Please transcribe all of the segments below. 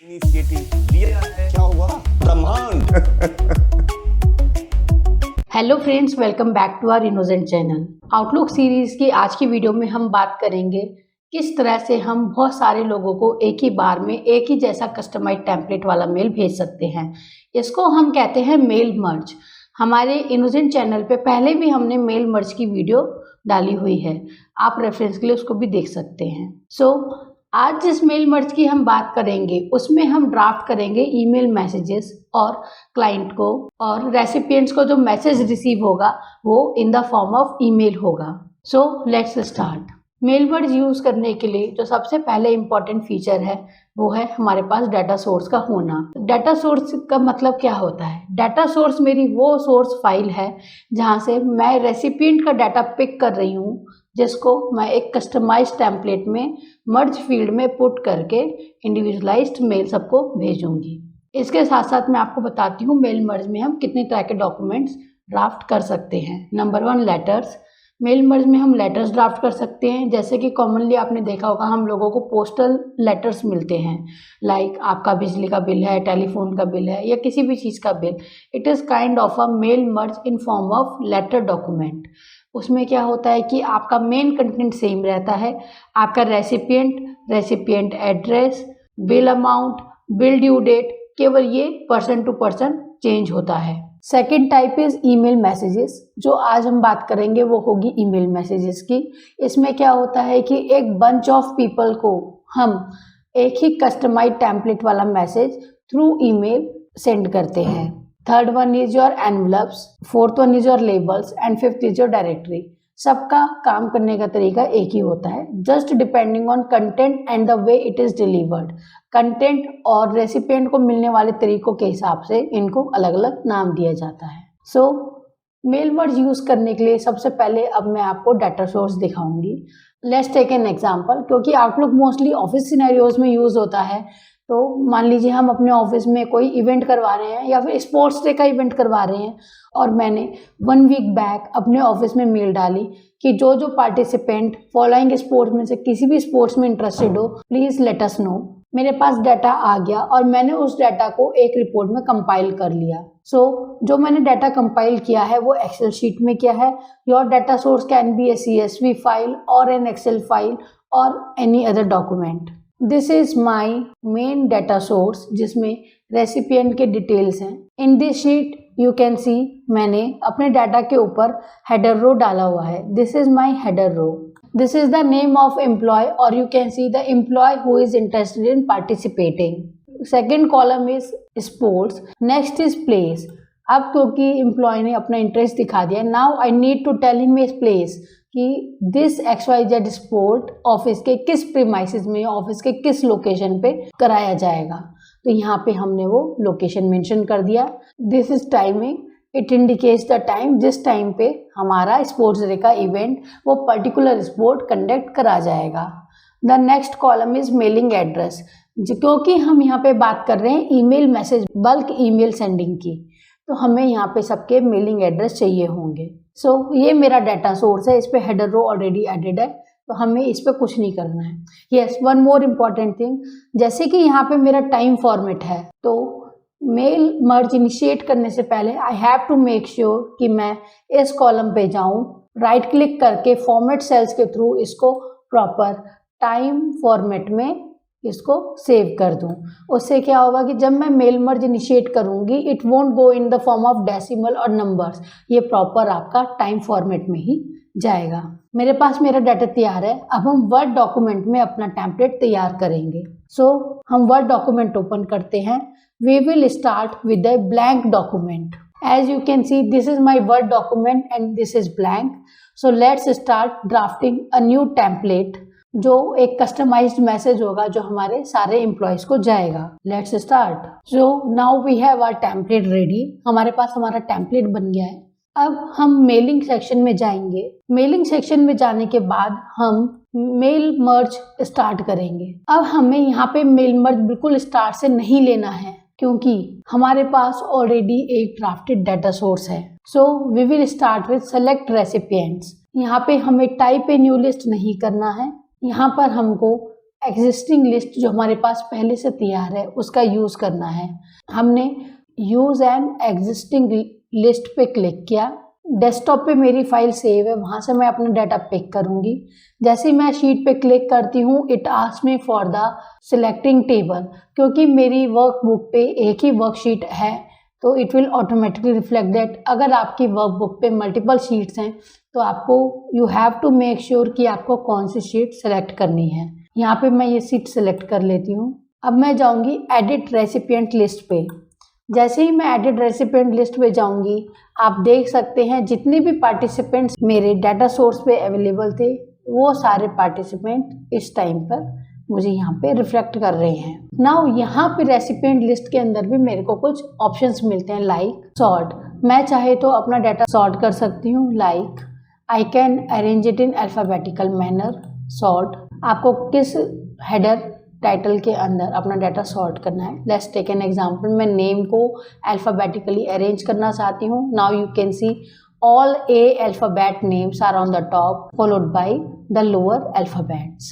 Initiative लिया है। क्या हुआ? ब्रह्मांड। Hello friends, welcome back to our innocent channel. Outlook series की आज की वीडियो में हम बात करेंगे किस तरह से हम बहुत सारे लोगों को एक ही बार में एक ही जैसा कस्टमाइज्ड टेम्पलेट वाला मेल भेज सकते हैं। इसको हम कहते हैं मेल मर्ज। हमारे इनोसेंट चैनल पे पहले भी हमने मेल मर्ज की वीडियो डाली हुई है, आप रेफरेंस के लिए उसको भी देख सकते हैं। आज जिस मेल मर्ज की हम बात करेंगे उसमें हम ड्राफ्ट करेंगे ईमेल मैसेजेस और क्लाइंट को और रेसिपिएंट्स को जो मैसेज रिसीव होगा वो in the form of email होगा। So let's start. Mail merge use करने के लिए जो सबसे पहले इंपॉर्टेंट फीचर है वो है हमारे पास डाटा सोर्स का होना। डाटा सोर्स का मतलब क्या होता है? डाटा सोर्स मेरी वो सोर्स फाइल है जहाँ से मैं रेसिपिएंट का डाटा पिक कर रही हूँ, जिसको मैं एक कस्टमाइज्ड टेम्पलेट में मर्ज फील्ड में पुट करके इंडिविजुअलाइज्ड मेल सबको भेजूंगी। इसके साथ साथ मैं आपको बताती हूँ मेल मर्ज में हम कितने तरह के डॉक्यूमेंट्स ड्राफ्ट कर सकते हैं। Number 1, letters. मेल मर्ज में हम लेटर्स ड्राफ्ट कर सकते हैं। जैसे कि कॉमनली आपने देखा होगा हम लोगों को पोस्टल लेटर्स मिलते हैं, लाइक आपका बिजली का बिल है, टेलीफोन का बिल है या किसी भी चीज़ का bill. It is kind of a mail merge in form of letter document. उसमें क्या होता है कि आपका मेन कंटेंट सेम रहता है, आपका recipient address, bill amount, bill due date, केवल ये पर्सन टू पर्सन चेंज होता है। Second type is email messages. जो आज हम बात करेंगे वो होगी ईमेल मैसेजेस की। इसमें क्या होता है कि एक बंच ऑफ पीपल को हम एक ही कस्टमाइज्ड टेम्पलेट वाला मैसेज थ्रू ईमेल सेंड करते हैं। Third one is your envelopes, fourth one is your labels and fifth is your directory. सबका काम करने का तरीका एक ही होता है, just depending on content and the way it is delivered. Content और रेसिपिएंट को मिलने वाले तरीकों के हिसाब से इनको अलग अलग नाम दिया जाता है। मेल मर्ज यूज करने के लिए सबसे पहले अब मैं आपको डाटा सोर्स दिखाऊंगी। Let's take an example. क्योंकि आउटलुक मोस्टली ऑफिस सिनेरियोज में यूज होता है, तो मान लीजिए हम अपने ऑफिस में कोई इवेंट करवा रहे हैं या फिर स्पोर्ट्स डे का इवेंट करवा रहे हैं और मैंने 1 वीक बैक अपने ऑफिस में मेल डाली कि जो जो पार्टिसिपेंट फॉलोइंग स्पोर्ट्स में से किसी भी स्पोर्ट्स में इंटरेस्टेड हो प्लीज लेट अस नो। मेरे पास डाटा आ गया और मैंने उस डाटा को एक रिपोर्ट में कंपाइल कर लिया। जो मैंने डाटा कंपाइल किया है वो एक्सेल शीट में किया है। Your data source can be A CSV file और एन एक्सेल फाइल और any other document. This is my main data source जिसमें रेसिपिएंट के डिटेल्स हैं। In this sheet you can see मैंने अपने डाटा के ऊपर हेडर रो डाला हुआ है। This is my header row. This is the name of employee or you can see the employee who is interested in participating. Second column is sports. Next is place. अब क्योंकि employ ने अपना interest दिखा दिया, now I need to tell him is place कि this XYZ sport office के किस premises में, ऑफिस के किस लोकेशन पे कराया जाएगा। तो यहाँ पे हमने वो लोकेशन मेंशन कर दिया। This is timing. It indicates the time जिस टाइम पे हमारा स्पोर्ट्स डे का इवेंट वो पर्टिकुलर स्पोर्ट कंडक्ट करा जाएगा। The next column is mailing address. क्योंकि हम यहाँ पे बात कर रहे हैं email message, bulk email sending की, तो हमें यहाँ पे सबके मेलिंग एड्रेस चाहिए होंगे। ये मेरा डाटा सोर्स है, इस पे हेडर रो ऑलरेडी एडेड है, तो हमें इस पे कुछ नहीं करना है। Yes, one more important thing, जैसे कि यहाँ पे मेरा टाइम फॉर्मेट है, तो मेल मर्ज इनिशिएट करने से पहले I have to make sure कि मैं इस कॉलम पे जाऊं, राइट क्लिक करके फॉर्मेट सेल्स के थ्रू इसको प्रॉपर टाइम फॉर्मेट में इसको सेव कर दूं। उससे क्या होगा कि जब मैं मेल मर्ज इनिशिएट करूंगी it won't go in the form of decimal और नंबर्स, ये प्रॉपर आपका टाइम फॉर्मेट में ही जाएगा। मेरे पास मेरा डाटा तैयार है। अब हम वर्ड डॉक्यूमेंट में अपना टेम्पलेट तैयार करेंगे। हम वर्ड डॉक्यूमेंट ओपन करते हैं। We will start with a blank document. As you can see, this is my Word document and this is blank. So let's start drafting a new template जो एक customised message होगा जो हमारे सारे employees को जाएगा। Let's start. Now we have our template ready. हमारे पास हमारा टेम्पलेट बन गया है। अब हम मेलिंग सेक्शन में जाएंगे। मेलिंग सेक्शन में जाने के बाद हम मेल मर्ज स्टार्ट करेंगे। अब हमें यहाँ पे मेल मर्ज बिल्कुल स्टार्ट से नहीं लेना है क्योंकि हमारे पास ऑलरेडी एक ड्राफ्टेड डाटा सोर्स है। We will start with select recipients. यहाँ पे हमें टाइप ए न्यू लिस्ट नहीं करना है, यहाँ पर हमको एग्जिस्टिंग लिस्ट जो हमारे पास पहले से तैयार है उसका यूज़ करना है। हमने यूज़ एन एग्जिस्टिंग लिस्ट पे क्लिक किया। डेस्कटॉप पे मेरी फाइल सेव है, वहाँ से मैं अपना डाटा पिक करूँगी। जैसे ही मैं शीट पे क्लिक करती हूँ, it asks me for the selecting table. क्योंकि मेरी वर्कबुक पे एक ही वर्कशीट है तो it will automatically reflect that. अगर आपकी वर्कबुक पे मल्टीपल शीट्स हैं तो आपको you have to make sure कि आपको कौन सी शीट सेलेक्ट करनी है। यहाँ पे मैं ये शीट सेलेक्ट कर लेती हूँ। अब मैं जाऊँगी एडिट रेसिपिएंट लिस्ट पे। जैसे ही मैं एडिट रेसिपिएंट लिस्ट पे जाऊँगी, आप देख सकते हैं जितने भी पार्टिसिपेंट्स मेरे डाटा सोर्स पे अवेलेबल थे वो सारे पार्टिसिपेंट इस टाइम पर मुझे यहाँ पे रिफ्लेक्ट कर रहे हैं। नाउ यहाँ पे रेसिपिएंट लिस्ट के अंदर भी मेरे को कुछ ऑप्शंस मिलते हैं लाइक सॉर्ट। मैं चाहे तो अपना डाटा सॉर्ट कर सकती हूँ, like I can arrange it in alphabetical manner. Sort, आपको किस हेडर टाइटल के अंदर अपना डाटा सॉर्ट करना है। लेट्स टेक एन एग्जांपल, मैं नेम को अल्फाबेटिकली अरेंज करना चाहती हूँ। Now you can C all A alphabet names are on the top followed by the lower alphabets.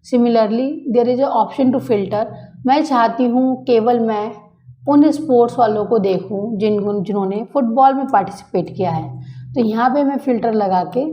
Similarly, there is a option to filter. मैं चाहती हूँ केवल मैं उन स्पोर्ट्स वालों को देखूँ जिन्होंने फुटबॉल में पार्टिसिपेट किया है, तो यहाँ पे मैं फिल्टर लगा के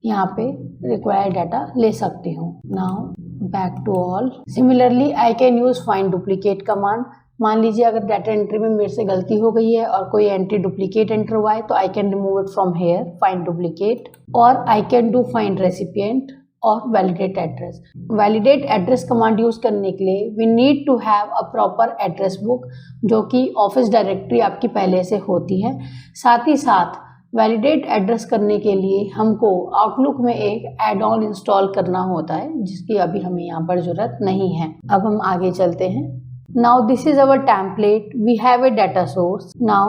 यहाँ पे रिक्वायर्ड डाटा ले सकती हूँ। Now back to all. Similarly I can use find duplicate command. मान लीजिए अगर डाटा एंट्री में मेरे से गलती हो गई है और कोई एंट्री डुप्लीकेट एंटर हुआ है तो I can remove it from here, find duplicate, और I can do find recipient और validate address. Validate address command use करने के लिए we need to have a proper address book, जो कि ऑफिस डायरेक्टरी आपकी पहले से होती है। साथ ही साथ वैलिडेट एड्रेस करने के लिए हमको आउटलुक में एक एड ऑन इंस्टॉल करना होता है, जिसकी अभी हमें यहाँ पर ज़रूरत नहीं है। अब हम आगे चलते हैं। Now this is our template. We have a data source. Now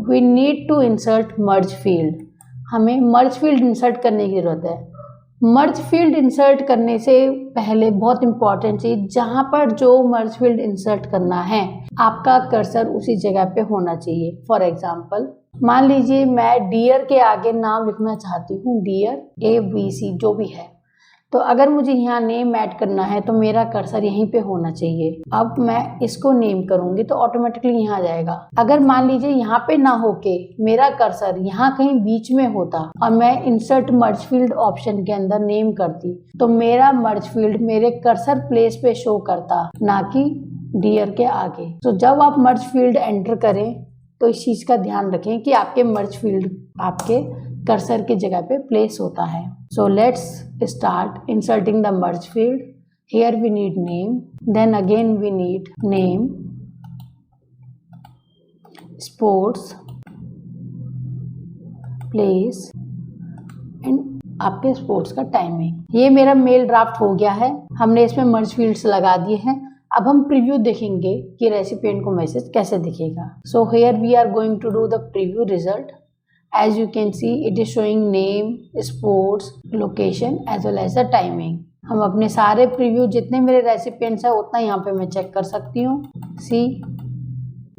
we need to insert merge field. हमें merge field insert करने की ज़रूरत है। merge field insert करने से पहले बहुत इंपॉर्टेंट चीज़, जहाँ पर जो merge field insert करना है आपका कर्सर उसी जगह पे होना चाहिए। फॉर एग्जाम्पल, मान लीजिए मैं डियर के आगे नाम लिखना चाहती हूँ, डियर ABC जो भी है, तो अगर मुझे यहाँ नेम ऐड करना है तो मेरा कर्सर यहीं पे होना चाहिए। अब मैं इसको नेम करूँगी तो ऑटोमेटिकली यहाँ जाएगा। अगर मान लीजिए यहाँ पे ना होके मेरा कर्सर यहाँ कहीं बीच में होता और मैं इंसर्ट मर्ज फील्ड ऑप्शन के अंदर नेम करती, तो मेरा मर्ज फील्ड मेरे कर्सर प्लेस पे शो करता, ना कि डियर के आगे। तो जब आप मर्ज फील्ड एंटर करें तो इस चीज़ का ध्यान रखें कि आपके मर्ज फील्ड आपके कर्सर की जगह पे प्लेस होता है। So let's start inserting the merge field. Here we need name, then again we need name, sports, place and आपके स्पोर्ट्स का टाइमिंग। ये मेरा मेल ड्राफ्ट हो गया है, हमने इसमें मर्ज फील्ड्स लगा दिए हैं। अब हम प्रीव्यू देखेंगे कि रेसिपिएंट को मैसेज कैसे दिखेगा। So here we are going to do the preview result. As you can see, it is showing name, sports, location as well as the timing. हम अपने सारे प्रीव्यू जितने मेरे रेसिपिएंट्स हैं उतना यहाँ पे मैं चेक कर सकती हूँ। सी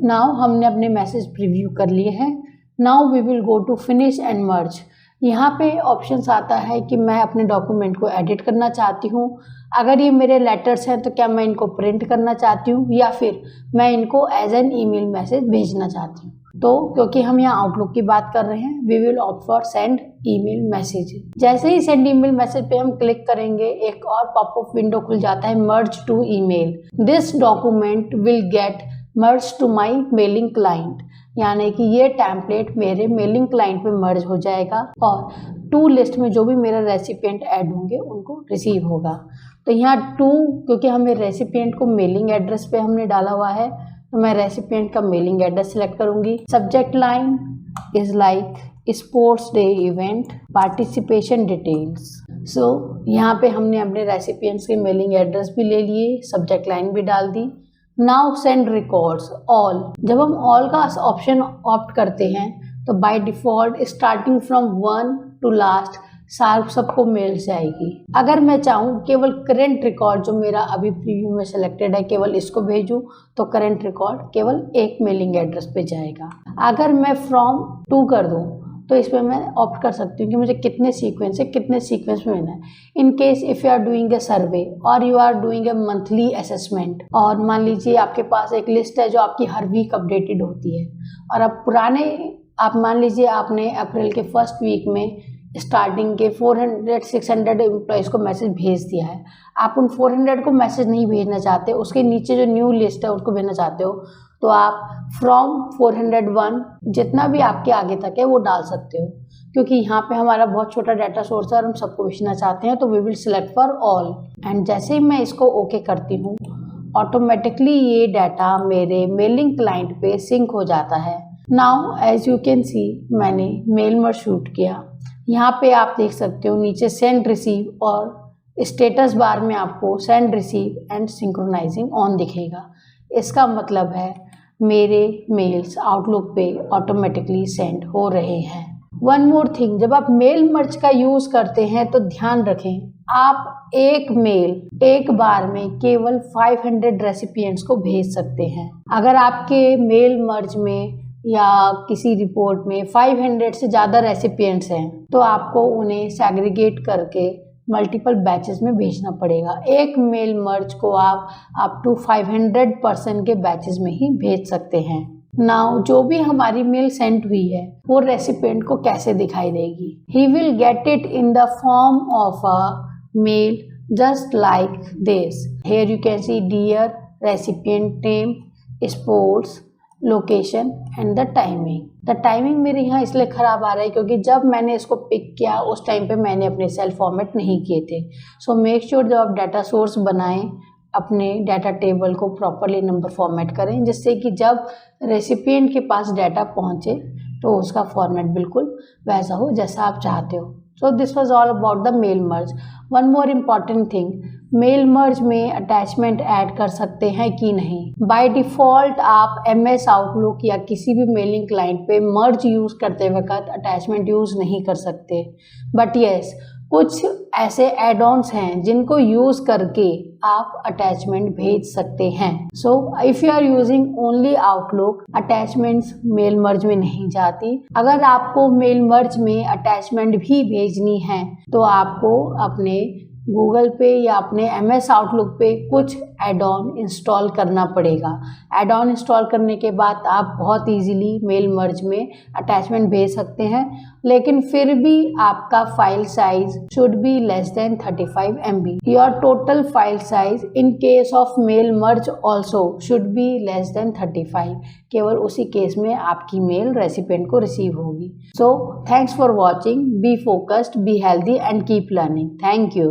नाउ हमने अपने मैसेज प्रीव्यू कर लिए हैं। Now we will go to finish and merge. यहाँ पे ऑप्शंस आता है कि मैं अपने डॉक्यूमेंट को एडिट करना चाहती हूँ। अगर ये मेरे लेटर्स हैं तो क्या मैं इनको प्रिंट करना चाहती हूँ या फिर मैं इनको एज एन ईमेल मैसेज भेजना चाहती हूँ। तो क्योंकि हम यहाँ आउटलुक की बात कर रहे हैं, we will opt for send email message. जैसे ही सेंड ईमेल मैसेज पे हम क्लिक करेंगे, एक और पॉपअप विंडो खुल जाता है, merge to email. This document will get merge to my mailing client, यानी कि ये टेम्पलेट मेरे मेलिंग क्लाइंट में मर्ज हो जाएगा और टू लिस्ट में जो भी मेरा रेसिपिएंट ऐड होंगे उनको रिसीव होगा। तो यहाँ टू, क्योंकि हमें रेसिपिएंट को मेलिंग एड्रेस पे हमने डाला हुआ है, तो मैं रेसिपिएंट का मेलिंग एड्रेस सेलेक्ट करूंगी। Subject line is like sports day event participation details. So यहाँ पे हमने अपने रेसिपिएंट्स के मेलिंग एड्रेस भी ले लिए, सब्जेक्ट लाइन भी डाल दी। Now send records all. जब हम ऑल का ऑप्शन ऑप्ट करते हैं तो by default starting from 1 to last सबको मेल जाएगी। अगर मैं चाहूँ केवल करंट रिकॉर्ड जो मेरा अभी प्रीव्यू में सिलेक्टेड है केवल इसको भेजूँ तो करंट रिकॉर्ड केवल एक मेलिंग एड्रेस पे जाएगा। अगर मैं फ्रॉम टू कर दूँ तो इसमें मैं ऑप्ट कर सकती हूँ कि मुझे कितने सीक्वेंस है, कितने सीक्वेंस में लेना है। In case if you are doing a survey और you are doing a monthly assessment, और मान लीजिए आपके पास एक लिस्ट है जो आपकी हर वीक अपडेटेड होती है, और अब पुराने आप मान लीजिए आपने अप्रैल के फर्स्ट वीक में स्टार्टिंग के 400-600 एम्प्लॉयज़ को मैसेज भेज दिया है, आप उन 400 को मैसेज नहीं भेजना चाहते, उसके नीचे जो न्यू लिस्ट है उसको भेजना चाहते हो, तो आप फ्रॉम 401 जितना भी आपके आगे तक है वो डाल सकते हो, क्योंकि यहाँ पे हमारा बहुत छोटा डाटा सोर्स है और हम सबको भेजना चाहते हैं, तो we will select for all. And जैसे ही मैं इसको ओके करती हूँ, ऑटोमेटिकली ये डाटा मेरे मेलिंग क्लाइंट पे सिंक हो जाता है। Now as you can see, मैंने मेल मर्ज शूट किया। यहाँ पे आप देख सकते हो नीचे सेंड रिसीव और स्टेटस बार में आपको send receive and synchronising on दिखेगा। इसका मतलब है मेरे मेल्स आउटलुक पे ऑटोमेटिकली सेंड हो रहे हैं। वन मोर थिंग, जब आप मेल मर्ज का यूज़ करते हैं तो ध्यान रखें, आप एक मेल एक बार में केवल 500 रेसिपिएंट्स को भेज सकते हैं। अगर आपके मेल मर्ज में या किसी रिपोर्ट में 500 से ज़्यादा रेसिपिएंट्स हैं तो आपको उन्हें सेग्रीगेट करके मल्टीपल बैचेस में भेजना पड़ेगा। एक मेल मर्ज को आप अप टू 500 पर्सन के बैचेस में ही भेज सकते हैं। नाउ जो भी हमारी मेल सेंड हुई है वो रेसिपिएंट को कैसे दिखाई देगी? He will get it in the form of a mail just like this. Here you can see dear recipient name, sports, location and the timing. The timing मेरे यहाँ इसलिए ख़राब आ रहा है क्योंकि जब मैंने इसको पिक किया उस टाइम पे मैंने अपने सेल फॉर्मेट नहीं किए थे। सो मेक श्योर जब आप डाटा सोर्स बनाएं अपने डाटा टेबल को प्रॉपरली नंबर फॉर्मेट करें, जिससे कि जब रेसिपिएंट के पास डाटा पहुँचे तो उसका फॉर्मेट बिल्कुल वैसा हो जैसा आप चाहते हो। So this was all about the mail merge. One more important thing, mail merge में अटैचमेंट ऐड कर सकते हैं कि नहीं। बाय डिफ़ॉल्ट आप MS आउटलुक या किसी भी मेलिंग क्लाइंट पे मर्ज यूज़ करते वक्त अटैचमेंट यूज़ नहीं कर सकते, बट येस कुछ ऐसे एड ऑन्स हैं जिनको यूज़ करके आप अटैचमेंट भेज सकते हैं। So if you are using only Outlook, attachments mail merge में नहीं जाती। अगर आपको मेल मर्ज में अटैचमेंट भी भेजनी है तो आपको अपने गूगल पे या अपने MS आउटलुक पे कुछ एड ऑन इंस्टॉल करना पड़ेगा। एड ऑन इंस्टॉल करने के बाद आप बहुत इजीली मेल मर्ज में अटैचमेंट भेज सकते हैं, लेकिन फिर भी आपका file size should be less than 35 MB। Your total file size in case of mail merge also should be less than 35। केवल उसी केस में आपकी मेल रेसिपिएंट को रिसीव होगी। So thanks for watching. Be focused, be healthy and keep learning. Thank you.